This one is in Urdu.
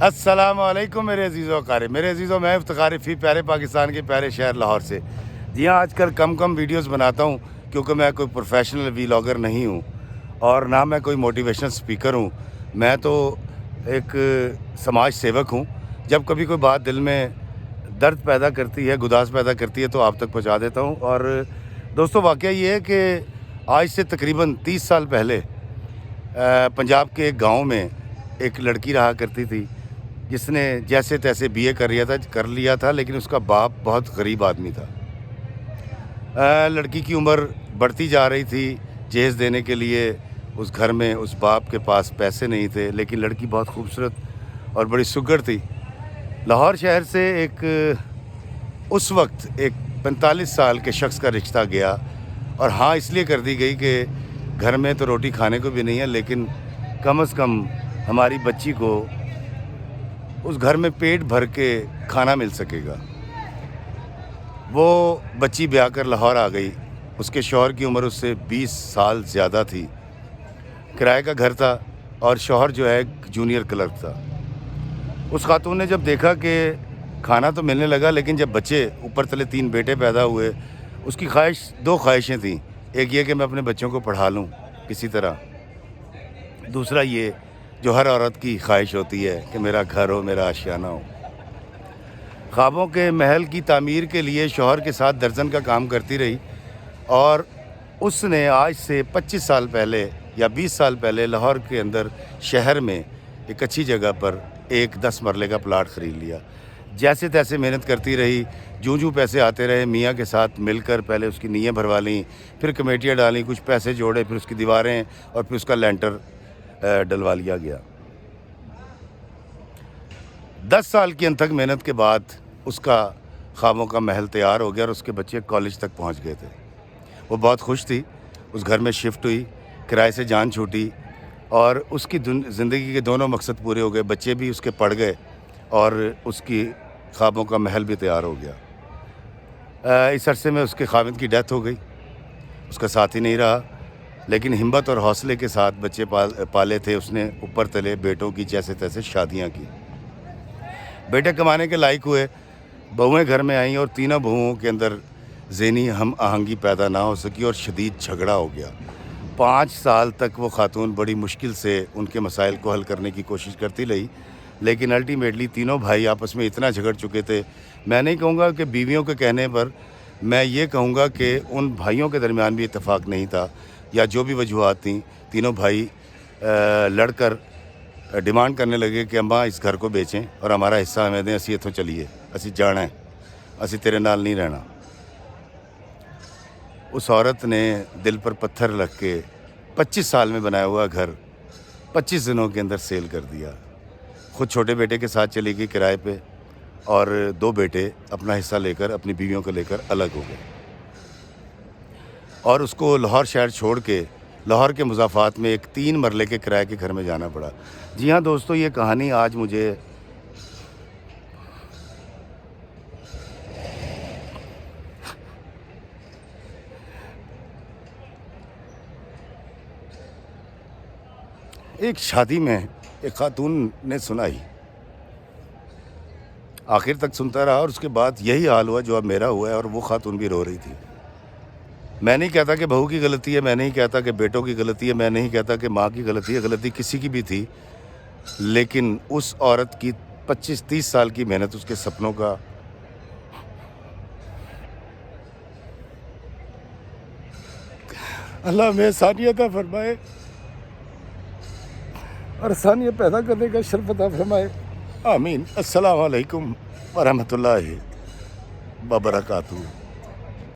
السلام علیکم میرے عزیزوں اقارب، میرے عزیزوں میں افتخار فی پیارے پاکستان کے پیارے شہر لاہور سے۔ جی ہاں، آج کل کم ویڈیوز بناتا ہوں کیونکہ میں کوئی پروفیشنل ویلاگر نہیں ہوں اور نہ میں کوئی موٹیویشنل سپیکر ہوں۔ میں تو ایک سماج سیوک ہوں۔ جب کبھی کوئی بات دل میں درد پیدا کرتی ہے، گداز پیدا کرتی ہے تو آپ تک پہنچا دیتا ہوں۔ اور دوستو، واقعہ یہ ہے کہ آج سے تقریباً 30 سال پہلے پنجاب کے ایک گاؤں میں ایک لڑکی رہا کرتی تھی جس نے جیسے تیسے بی اے کر لیا تھا، لیکن اس کا باپ بہت غریب آدمی تھا۔ لڑکی کی عمر بڑھتی جا رہی تھی، جہیز دینے کے لیے اس گھر میں اس باپ کے پاس پیسے نہیں تھے، لیکن لڑکی بہت خوبصورت اور بڑی سگڑ تھی۔ لاہور شہر سے اس وقت ایک 45 سال کے شخص کا رشتہ گیا، اور ہاں اس لیے کر دی گئی کہ گھر میں تو روٹی کھانے کو بھی نہیں ہے، لیکن کم از کم ہماری بچی کو اس گھر میں پیٹ بھر کے کھانا مل سکے گا۔ وہ بچی بیاہ کر لاہور آ گئی۔ اس کے شوہر کی عمر اس سے 20 سال زیادہ تھی۔ کرائے کا گھر تھا اور شوہر جو ہے جونیئر کلرک تھا۔ اس خاتون نے جب دیکھا کہ کھانا تو ملنے لگا، لیکن جب بچے اوپر تلے 3 بیٹے پیدا ہوئے، اس کی دو خواہشیں تھیں۔ ایک یہ کہ میں اپنے بچوں کو پڑھا لوں کسی طرح، دوسرا یہ جو ہر عورت کی خواہش ہوتی ہے کہ میرا گھر ہو، میرا آشیانہ ہو۔ خوابوں کے محل کی تعمیر کے لیے شوہر کے ساتھ درجن کا کام کرتی رہی، اور اس نے آج سے 25 سال پہلے یا 20 سال پہلے لاہور کے اندر شہر میں ایک اچھی جگہ پر ایک 10 مرلے کا پلاٹ خرید لیا۔ جیسے تیسے محنت کرتی رہی، جوں پیسے آتے رہے، میاں کے ساتھ مل کر پہلے اس کی نییں بھروا لیں، پھر کمیٹیاں ڈالیں، کچھ پیسے جوڑے، پھر اس کی دیواریں اور پھر اس کا لینٹر ڈلوا لیا گیا۔ 10 سال کی انتھک محنت کے بعد اس کا خوابوں کا محل تیار ہو گیا اور اس کے بچے کالج تک پہنچ گئے تھے۔ وہ بہت خوش تھی، اس گھر میں شفٹ ہوئی، کرائے سے جان چھوٹی، اور اس کی زندگی کے دونوں مقصد پورے ہو گئے۔ بچے بھی اس کے پڑھ گئے اور اس کی خوابوں کا محل بھی تیار ہو گیا۔ اس عرصے میں اس کے خاوند کی ڈیتھ ہو گئی، اس کا ساتھ ہی نہیں رہا، لیکن ہمت اور حوصلے کے ساتھ بچے پالے تھے اس نے۔ اوپر تلے بیٹوں کی جیسے تیسے شادیاں کی، بیٹے کمانے کے لائق ہوئے، بہویں گھر میں آئیں، اور تینوں بہوؤں کے اندر ذہنی ہم آہنگی پیدا نہ ہو سکی اور شدید جھگڑا ہو گیا۔ 5 سال تک وہ خاتون بڑی مشکل سے ان کے مسائل کو حل کرنے کی کوشش کرتی رہی، لیکن الٹیمیٹلی تینوں بھائی آپس میں اتنا جھگڑ چکے تھے۔ میں نہیں کہوں گا کہ بیویوں کے کہنے پر، میں یہ کہوں گا کہ ان بھائیوں کے درمیان بھی اتفاق نہیں تھا، یا جو بھی وجوہات تھیں، تینوں بھائی لڑ کر ڈیمانڈ کرنے لگے کہ اماں اس گھر کو بیچیں اور ہمارا حصہ ہمیں دیں، اسی اتوں چلیے، اسی جانا ہے، اسی تیرے نال نہیں رہنا۔ اس عورت نے دل پر پتھر رکھ کے 25 سال میں بنایا ہوا گھر 25 دنوں کے اندر سیل کر دیا۔ خود چھوٹے بیٹے کے ساتھ چلی گئی کرائے پہ، اور 2 بیٹے اپنا حصہ لے کر اپنی بیویوں کو لے کر الگ ہو گئے، اور اس کو لاہور شہر چھوڑ کے لاہور کے مضافات میں ایک 3 مرلے کے کرائے کے گھر میں جانا پڑا۔ جی ہاں دوستو، یہ کہانی آج مجھے ایک شادی میں ایک خاتون نے سنائی، آخر تک سنتا رہا، اور اس کے بعد یہی حال ہوا جو اب میرا ہوا ہے، اور وہ خاتون بھی رو رہی تھی۔ میں نہیں کہتا کہ بہو کی غلطی ہے، میں نہیں کہتا کہ بیٹوں کی غلطی ہے، میں نہیں کہتا کہ ماں کی غلطی ہے، غلطی کسی کی بھی تھی، لیکن اس عورت کی 25-30 سال کی محنت، اس کے سپنوں کا اللہ ہمیں آسانیت عطا فرمائے اور آسانیت پیدا کرنے کا شرف عطا فرمائے، آمین۔ السلام علیکم ورحمۃ اللہ وبرکاتہ۔